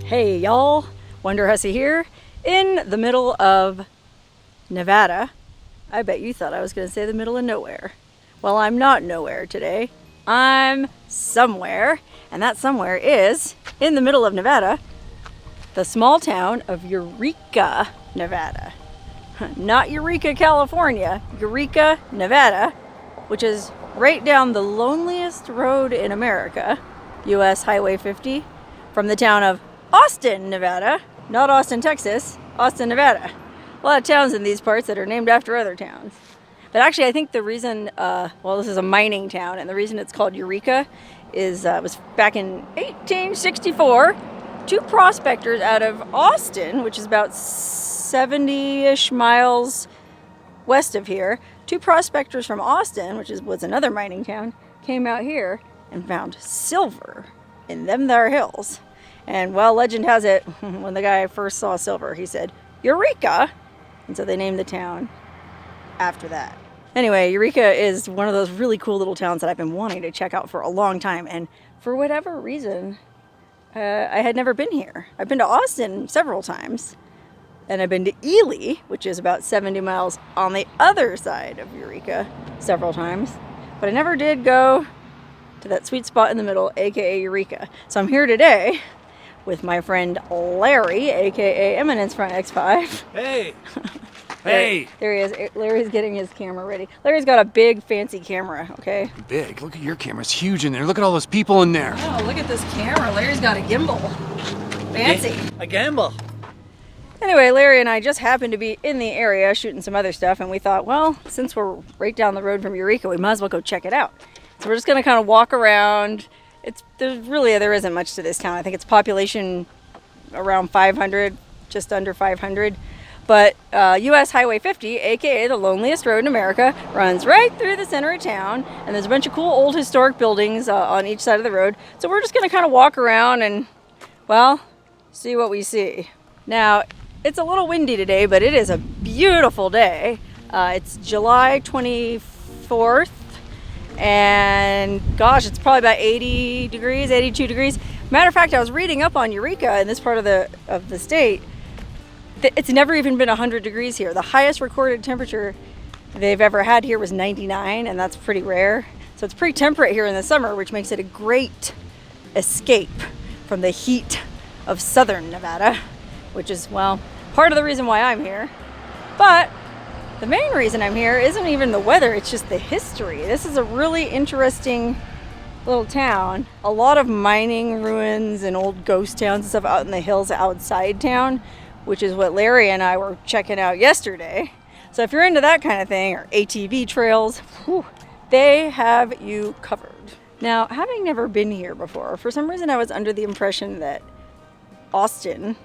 Hey y'all, Wonderhussy here in the middle of Nevada. I bet you thought I was going to say the middle of nowhere. Well, I'm not nowhere today. I'm somewhere, and that somewhere is in the middle of Nevada, the small town of Eureka, Nevada. Not Eureka, California, Eureka, Nevada, which is right down the loneliest road in America, US Highway 50, from the town of Austin, Nevada, not Austin, Texas, Austin, Nevada. A lot of towns in these parts that are named after other towns. But actually, I think the reason, this is a mining town, and the reason it's called Eureka is it was back in 1864, two prospectors out of Austin, which is about 70-ish miles west of here, two prospectors from Austin, which was another mining town, came out here and found silver in them there hills. And well, legend has it, when the guy first saw silver, he said, Eureka! And so they named the town after that. Anyway, Eureka is one of those really cool little towns that I've been wanting to check out for a long time. And for whatever reason, I had never been here. I've been to Austin several times. And I've been to Ely, which is about 70 miles on the other side of Eureka, several times. But I never did go to that sweet spot in the middle, aka Eureka. So I'm here today with my friend Larry, aka Eminence Front X5. Hey! Hey! There he is. Larry's getting his camera ready. Larry's got a big, fancy camera, okay? Big. Look at your camera. It's huge in there. Look at all those people in there. Oh, look at this camera. Larry's got a gimbal. Fancy. A gimbal. Anyway, Larry and I just happened to be in the area shooting some other stuff, and we thought, well, since we're right down the road from Eureka, we might as well go check it out. So we're just going to kind of walk around. There isn't much to this town. I think it's population around 500, just under 500. But US Highway 50, aka the loneliest road in America, runs right through the center of town. And there's a bunch of cool old historic buildings on each side of the road. So we're just going to kind of walk around and, well, see what we see. Now, it's a little windy today, but it is a beautiful day. It's July 24th. And gosh, it's probably about 80 degrees, 82 degrees. Matter of fact, I was reading up on Eureka in this part of the state. It's never even been 100 degrees here. The highest recorded temperature they've ever had here was 99, and that's pretty rare. So it's pretty temperate here in the summer, which makes it a great escape from the heat of southern Nevada, which is, well, part of the reason why I'm here. But the main reason I'm here isn't even the weather, it's just the history. This is a really interesting little town. A lot of mining ruins and old ghost towns and stuff out in the hills outside town, which is what Larry and I were checking out yesterday. So if you're into that kind of thing, or ATV trails, they have you covered. Now, having never been here before, for some reason I was under the impression that Austin,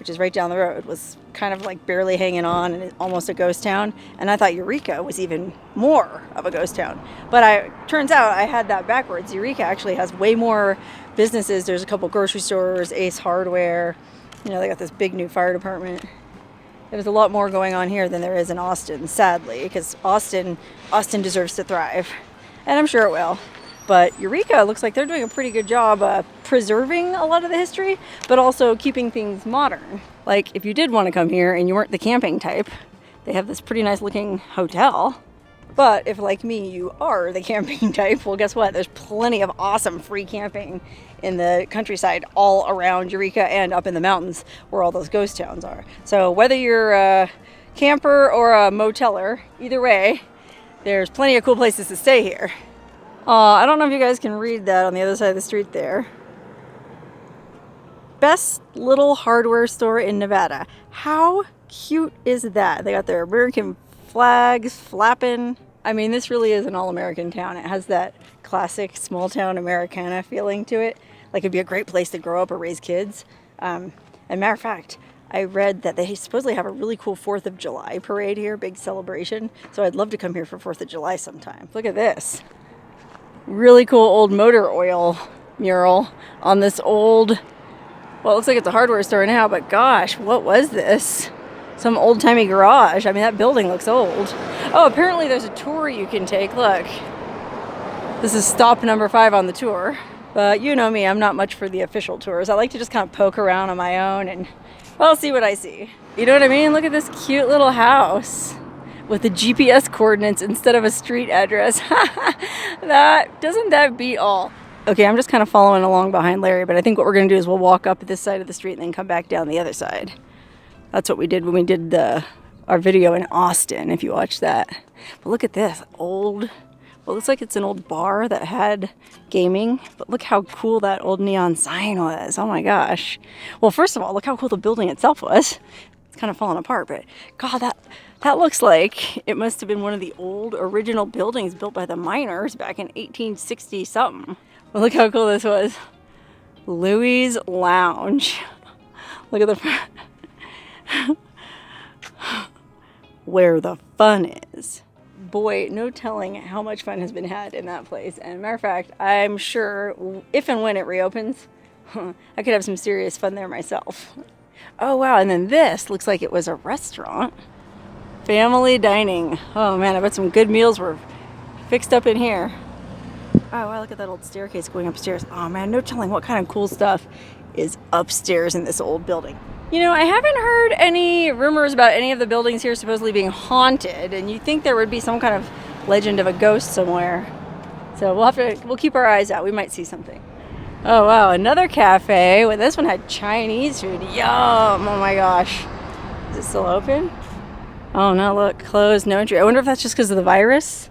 which is right down the road, was kind of like barely hanging on and almost a ghost town. And I thought Eureka was even more of a ghost town. But turns out I had that backwards. Eureka actually has way more businesses. There's a couple grocery stores, Ace Hardware. You know, they got this big new fire department. There's a lot more going on here than there is in Austin, sadly, because Austin deserves to thrive. And I'm sure it will. But Eureka looks like they're doing a pretty good job preserving a lot of the history, but also keeping things modern. Like, if you did want to come here and you weren't the camping type, they have this pretty nice looking hotel. But if, like me, you are the camping type, well, guess what? There's plenty of awesome free camping in the countryside all around Eureka and up in the mountains where all those ghost towns are. So whether you're a camper or a moteler, either way, there's plenty of cool places to stay here. I don't know if you guys can read that on the other side of the street there. Best little hardware store in Nevada. How cute is that? They got their American flags flapping. I mean, this really is an all-American town. It has that classic small-town Americana feeling to it. Like it'd be a great place to grow up or raise kids. And matter of fact, I read that they supposedly have a really cool 4th of July parade here, big celebration. So I'd love to come here for 4th of July sometime. Look at this. Really cool old motor oil mural on this old, well, it looks like it's a hardware store now, but gosh, what was this? Some old-timey garage. I mean, that building looks old. Oh, apparently there's a tour you can take. Look. This is stop number 5 on the tour. But you know me, I'm not much for the official tours. I like to just kind of poke around on my own and, well, see what I see. You know what I mean? Look at this cute little house with the GPS coordinates instead of a street address. Doesn't that beat all? Okay, I'm just kind of following along behind Larry, but I think what we're going to do is we'll walk up this side of the street and then come back down the other side. That's what we did when we did our video in Austin, if you watched that. But look at this old... Well, it looks like it's an old bar that had gaming, but look how cool that old neon sign was. Oh my gosh. Well, first of all, look how cool the building itself was. It's kind of falling apart, but God, that looks like it must have been one of the old original buildings built by the miners back in 1860 something. Well, look how cool this was. Louis' Lounge. Look at the front. Where the fun is. Boy, no telling how much fun has been had in that place. And matter of fact, I'm sure if and when it reopens, I could have some serious fun there myself. Oh wow, and then this looks like it was a restaurant. Family dining. Oh man, I bet some good meals were fixed up in here. Oh wow, look at that old staircase going upstairs. Oh man, no telling what kind of cool stuff is upstairs in this old building. You know, I haven't heard any rumors about any of the buildings here supposedly being haunted, and you'd think there would be some kind of legend of a ghost somewhere. So we'll keep our eyes out. We might see something. Oh wow, another cafe. Well, this one had Chinese food. Yum! Oh my gosh. Is it still open? Oh no, look, closed, no entry. I wonder if that's just because of the virus,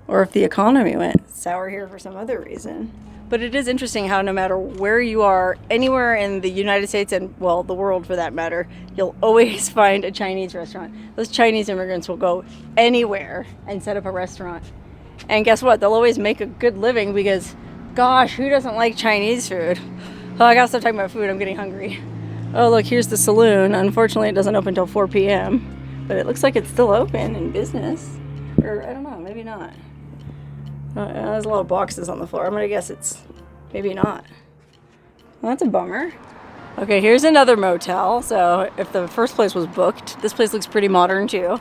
or if the economy went sour here for some other reason. But it is interesting how no matter where you are, anywhere in the United States and, well, the world for that matter, you'll always find a Chinese restaurant. Those Chinese immigrants will go anywhere and set up a restaurant. And guess what? They'll always make a good living because, gosh, who doesn't like Chinese food? Oh, I gotta stop talking about food. I'm getting hungry. Oh, look, here's the saloon. Unfortunately, it doesn't open until 4 p.m. But it looks like it's still open in business. Or, I don't know, maybe not. There's a lot of boxes on the floor. I'm gonna guess it's maybe not. Well, that's a bummer. Okay, here's another motel. So if the first place was booked, this place looks pretty modern too.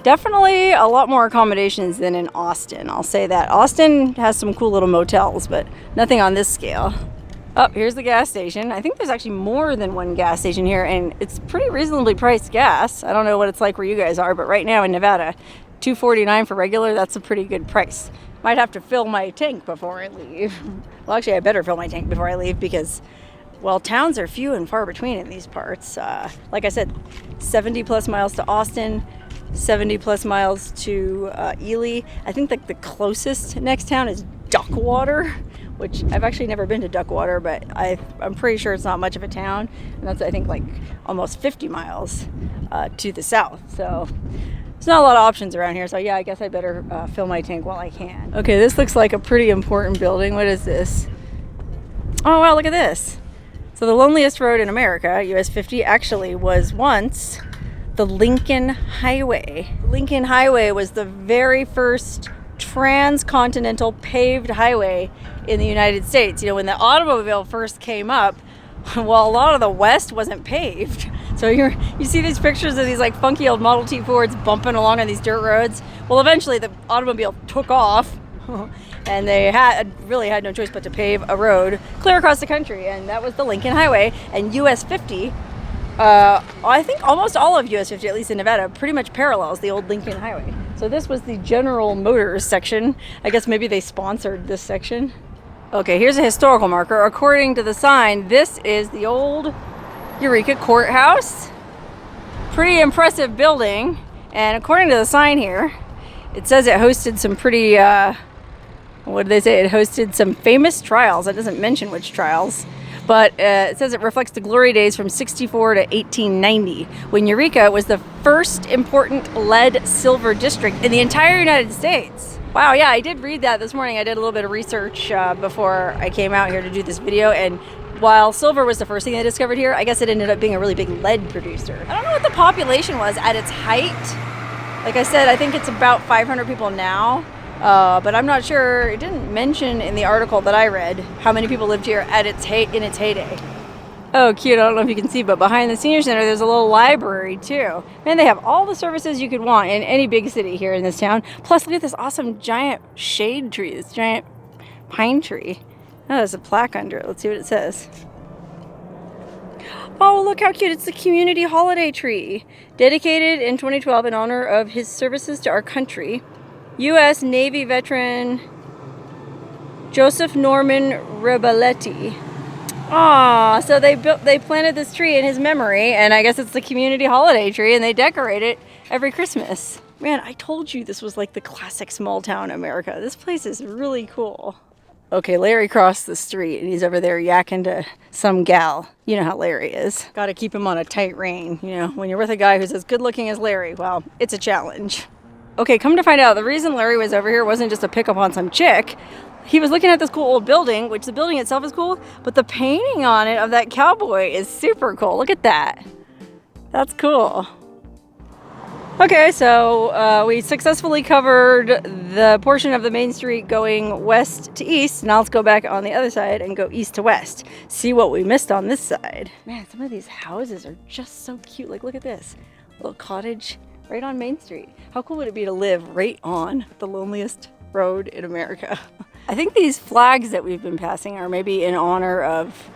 Definitely a lot more accommodations than in Austin. I'll say that. Austin has some cool little motels, but nothing on this scale. Oh, here's the gas station. I think there's actually more than one gas station here, and it's pretty reasonably priced gas. I don't know what it's like where you guys are, but right now in Nevada, $2.49 for regular, that's a pretty good price. Might have to fill my tank before I leave. Well, actually, I better fill my tank before I leave because, well, towns are few and far between in these parts. Like I said, 70 plus miles to Austin, 70 plus miles to Ely. I think the closest next town is Duckwater, which I've actually never been to Duckwater, but I'm pretty sure it's not much of a town. And that's, I think, like almost 50 miles to the south. So there's not a lot of options around here, so yeah, I guess I better fill my tank while I can. Okay, this looks like a pretty important building. What is this? Oh wow, look at this. So the loneliest road in America, US 50, actually was once the Lincoln Highway. Lincoln Highway was the very first transcontinental paved highway in the United States. You know, when the automobile first came up, well, a lot of the West wasn't paved. So you see these pictures of these like funky old Model T Fords bumping along on these dirt roads. Well, eventually the automobile took off and they really had no choice but to pave a road clear across the country, and that was the Lincoln Highway. And US 50, I think almost all of US 50, at least in Nevada, pretty much parallels the old Lincoln Highway. So this was the General Motors section. I guess maybe they sponsored this section. Okay, here's a historical marker. According to the sign, this is the old Eureka Courthouse. Pretty impressive building. And according to the sign here, it says it hosted some pretty, what did they say? It hosted some famous trials. It doesn't mention which trials. But it says it reflects the glory days from 64 to 1890, when Eureka was the first important lead-silver district in the entire United States. Wow, yeah, I did read that this morning. I did a little bit of research before I came out here to do this video, and while silver was the first thing they discovered here, I guess it ended up being a really big lead producer. I don't know what the population was at its height. Like I said, I think it's about 500 people now. But I'm not sure. It didn't mention in the article that I read how many people lived here at its heyday. Oh, cute. I don't know if you can see, but behind the senior center, there's a little library too. Man, they have all the services you could want in any big city here in this town. Plus, look at this awesome giant shade tree, this giant pine tree. Oh, there's a plaque under it. Let's see what it says. Oh, look how cute. It's the community holiday tree. Dedicated in 2012 in honor of his services to our country. U.S. Navy veteran Joseph Norman Rebelletti. Aw, so they planted this tree in his memory, and I guess it's the community holiday tree, and they decorate it every Christmas. Man, I told you this was like the classic small town America. This place is really cool. Okay, Larry crossed the street and he's over there yakking to some gal. You know how Larry is. Gotta keep him on a tight rein. You know, when you're with a guy who's as good looking as Larry, well, it's a challenge. Okay, come to find out, the reason Larry was over here wasn't just to pick up on some chick. He was looking at this cool old building, which the building itself is cool, but the painting on it of that cowboy is super cool. Look at that. That's cool. Okay, so we successfully covered the portion of the main street going west to east. Now let's go back on the other side and go east to west. See what we missed on this side. Man, some of these houses are just so cute. Like, look at this. Little cottage right on Main Street. How cool would it be to live right on the loneliest road in America? I think these flags that we've been passing are maybe in honor of,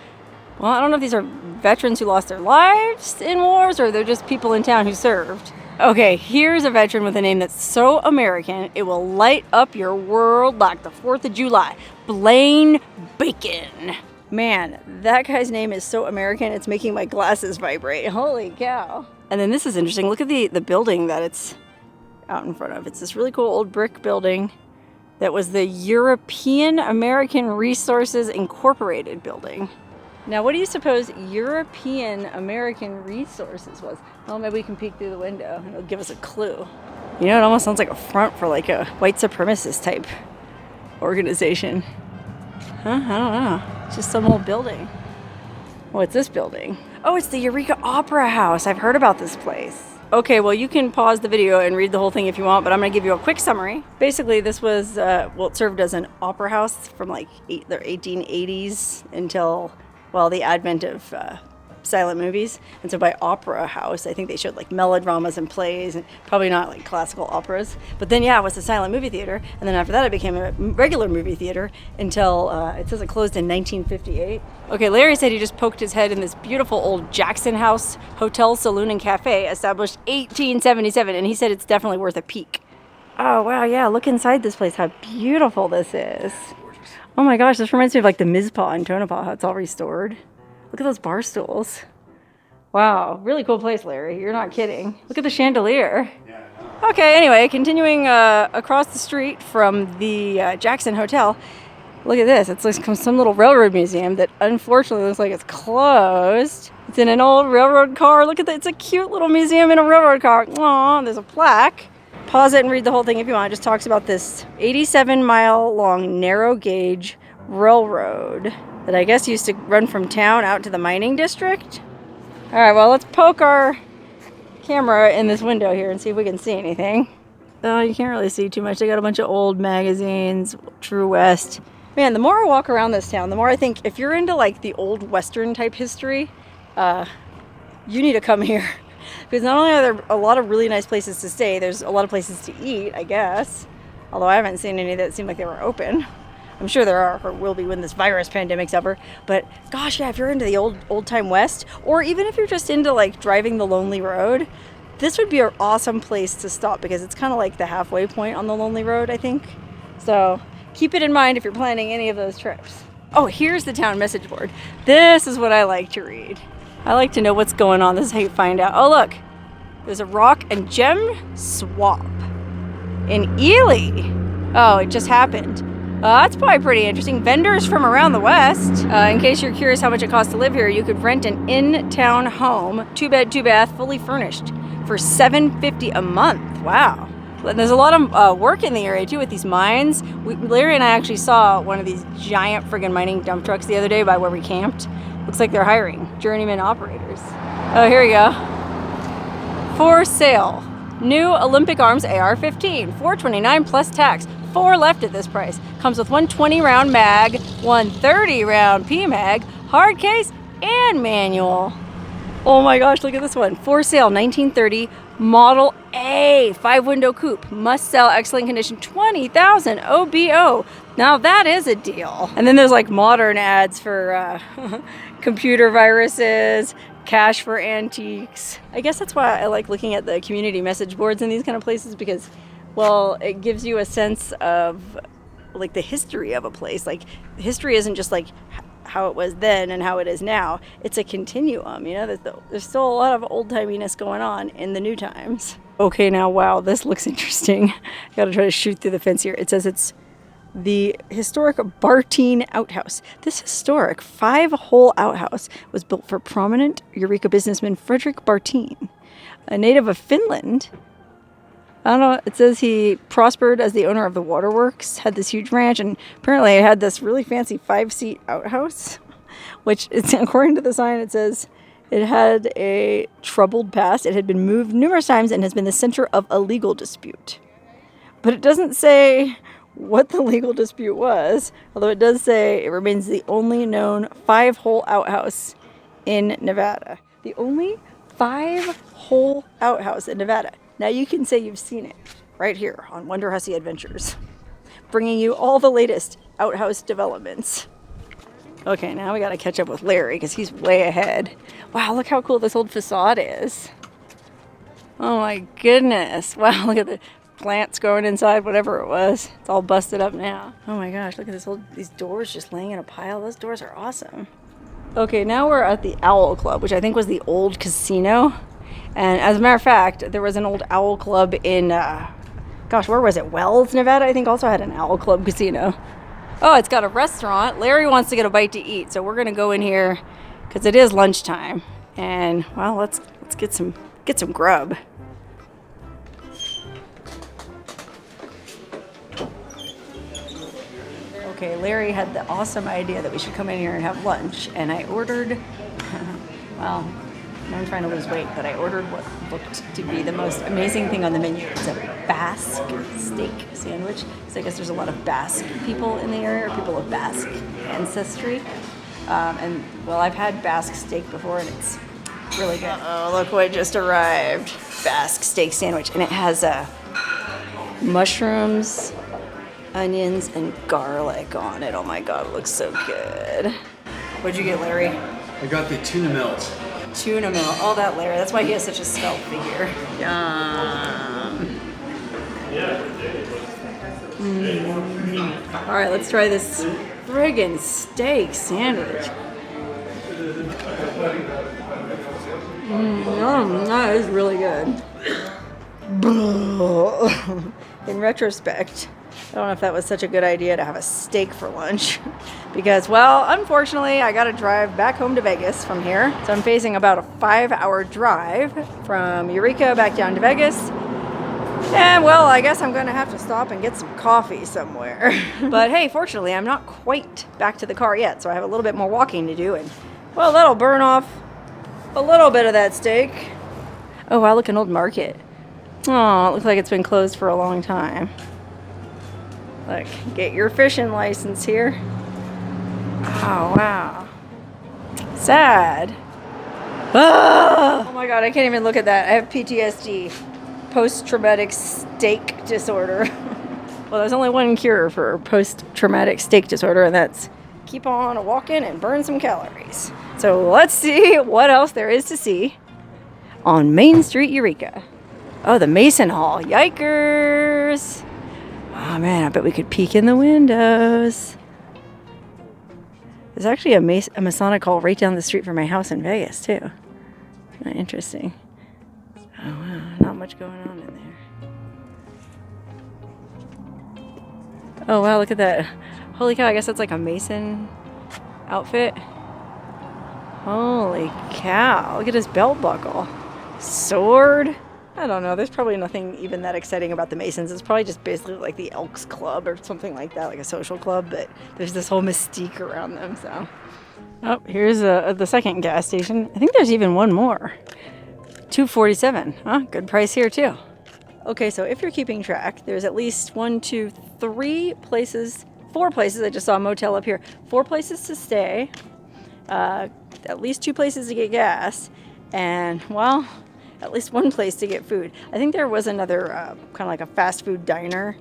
well, I don't know if these are veterans who lost their lives in wars or they're just people in town who served. Okay, here's a veteran with a name that's so American, it will light up your world like the 4th of July. Blaine Bacon. Man, that guy's name is so American, it's making my glasses vibrate. Holy cow. And then this is interesting. Look at the building that it's out in front of. It's this really cool old brick building that was the European American Resources Incorporated building. Now, what do you suppose European American Resources was? Well, maybe we can peek through the window and it'll give us a clue. You know, it almost sounds like a front for like a white supremacist type organization. Huh? I don't know. It's just some old building. What's this building? Oh, it's the Eureka Opera House. I've heard about this place. Okay, well, you can pause the video and read the whole thing if you want, but I'm going to give you a quick summary. Basically, this was, well, it served as an opera house from like the 1880s until, well, the advent of silent movies. And so by opera house, I think they showed like melodramas and plays, and probably not like classical operas. But then, yeah, it was a silent movie theater. And then after that, it became a regular movie theater until it says it closed in 1958. Okay, Larry said he just poked his head in this beautiful old Jackson House Hotel, Saloon, and Cafe, established 1877. And he said it's definitely worth a peek. Oh, wow, yeah, look inside this place, how beautiful this is. Oh my gosh, this reminds me of like the Mizpah and Tonopah, how it's all restored. Look at those bar stools. Wow, really cool place, Larry. You're not kidding. Look at the chandelier. Yeah, I know. Okay, anyway, continuing across the street from the Jackson Hotel. Look at this. It's like some little railroad museum that unfortunately looks like it's closed. It's in an old railroad car. Look at that. It's a cute little museum in a railroad car. Aw, there's a plaque. Pause it and read the whole thing if you want. It just talks about this 87-mile long narrow gauge railroad that I guess used to run from town out to the mining district. All right, well, let's poke our camera in this window here and see if we can see anything. Oh, you can't really see too much. They got a bunch of old magazines, True West. Man, the more I walk around this town, the more I think if you're into like the old Western type history, you need to come here. Because not only are there a lot of really nice places to stay, there's a lot of places to eat, I guess. Although I haven't seen any that seem like they were open. I'm sure there are, or will be when this virus pandemic's over. But gosh, yeah, if you're into the old time West, or even if you're just into like driving the lonely road, this would be an awesome place to stop because it's kind of like the halfway point on the lonely road, I think. So keep it in mind if you're planning any of those trips. Oh, here's the town message board. This is what I like to read. I like to know what's going on. This is how you find out. Oh, look, there's a rock and gem swap in Ely. Oh, it just happened. That's probably pretty interesting. Vendors from around the West. In case you're curious how much it costs to live here, you could rent an in-town home, 2-bed, 2-bath, fully furnished, for $750 a month. Wow. And there's a lot of work in the area too with these mines. Larry and I actually saw one of these giant friggin' mining dump trucks the other day by where we camped. Looks like they're hiring journeyman operators. Oh, here we go. For sale. New Olympic Arms AR-15, $429 plus tax. 4 left at this price. Comes with one 20-round mag, one 30-round PMag, hard case, and manual. Oh my gosh, look at this one. For sale, 1930 Model A, 5-window coupe, must sell, excellent condition, 20,000 OBO. Now that is a deal. And then there's like modern ads for computer viruses, cash for antiques. I guess that's why I like looking at the community message boards in these kind of places, because, well, it gives you a sense of like the history of a place. Like, history isn't just like how it was then and how it is now. It's a continuum, you know. There's still a lot of old-timiness going on in the new times. Okay, now, wow, this looks interesting. I gotta try to shoot through the fence here. It says it's the historic Bartine outhouse. This historic 5-hole outhouse was built for prominent Eureka businessman Frederick Bartine, a native of Finland. I don't know, it says he prospered as the owner of the waterworks, had this huge ranch, and apparently it had this really fancy 5-seat outhouse, which, it's, according to the sign, it says it had a troubled past. It had been moved numerous times and has been the center of a legal dispute. But it doesn't say what the legal dispute was, although it does say it remains the only known 5-hole outhouse in Nevada. The only 5-hole outhouse in Nevada. Now you can say you've seen it right here on Wonderhussy Adventures, bringing you all the latest outhouse developments. Okay, now we gotta catch up with Larry because he's way ahead. Wow, look how cool this old facade is. Oh my goodness. Wow, look at the plants growing inside, whatever it was. It's all busted up now. Oh my gosh, look at these doors just laying in a pile. Those doors are awesome. Okay, now we're at the Owl Club, which I think was the old casino. And as a matter of fact, there was an old Owl Club in, gosh, where was it? Wells, Nevada, I think, also had an Owl Club casino. Oh, it's got a restaurant. Larry wants to get a bite to eat, so we're gonna go in here because it is lunchtime. And well, let's get some grub. Okay, Larry had the awesome idea that we should come in here and have lunch, and I ordered, well, I'm trying to lose weight, but I ordered what looked to be the most amazing thing on the menu. It's a Basque steak sandwich. So I guess there's a lot of Basque people in the area, or people of Basque ancestry. And well, I've had Basque steak before, and it's really good. Oh, look what just arrived. Basque steak sandwich, and it has mushrooms, onions, and garlic on it. Oh my God, it looks so good. What'd you get, Larry? I got the tuna melt. Tuna melt. Oh, that Larry. That's why he has such a svelte figure. Yum. All right, let's try this friggin' steak sandwich. That is really good. In retrospect, I don't know if that was such a good idea to have a steak for lunch because, well, unfortunately, I got to drive back home to Vegas from here. So I'm facing about a 5-hour drive from Eureka back down to Vegas. And, well, I guess I'm going to have to stop and get some coffee somewhere. But, hey, fortunately, I'm not quite back to the car yet, so I have a little bit more walking to do. And, well, that'll burn off a little bit of that steak. Oh, wow, look, an old market. Oh, it looks like it's been closed for a long time. Look, get your fishing license here. Oh, wow. Sad. Ah! Oh my God, I can't even look at that. I have PTSD. Post-traumatic steak disorder. Well, there's only one cure for post-traumatic steak disorder, and that's keep on walking and burn some calories. So let's see what else there is to see on Main Street, Eureka. Oh, the Mason Hall. Yikers. Oh man, I bet we could peek in the windows. There's actually a Masonic hall right down the street from my house in Vegas, too. Interesting. Oh wow, not much going on in there. Oh wow, look at that. Holy cow, I guess that's like a Mason outfit. Holy cow, look at his belt buckle. Sword. I don't know, there's probably nothing even that exciting about the Masons. It's probably just basically like the Elks Club or something like that, like a social club, but there's this whole mystique around them, so. Oh, here's the second gas station. I think there's even one more. $2.47. Huh? Good price here too. Okay, so if you're keeping track, there's at least 4 places. I just saw a motel up here. 4 places to stay. At least 2 places to get gas. And, well, at least one place to get food. I think there was another kind of like a fast food diner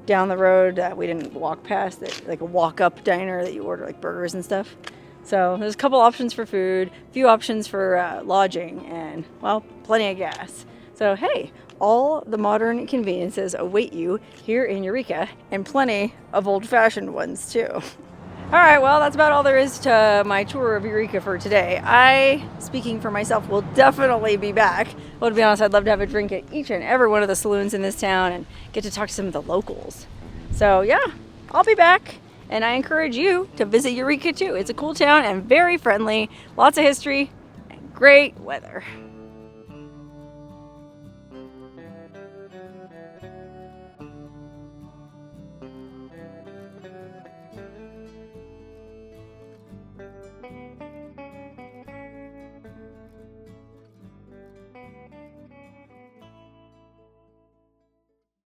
down the road that we didn't walk past, that like a walk-up diner that you order like burgers and stuff. So there's a couple options for food, a few options for lodging, and well, plenty of gas. So hey, all the modern conveniences await you here in Eureka, and plenty of old-fashioned ones too. All right, well, that's about all there is to my tour of Eureka for today. I, speaking for myself, will definitely be back. Well, to be honest, I'd love to have a drink at each and every one of the saloons in this town and get to talk to some of the locals. So yeah, I'll be back, and I encourage you to visit Eureka too. It's a cool town and very friendly, lots of history, and great weather.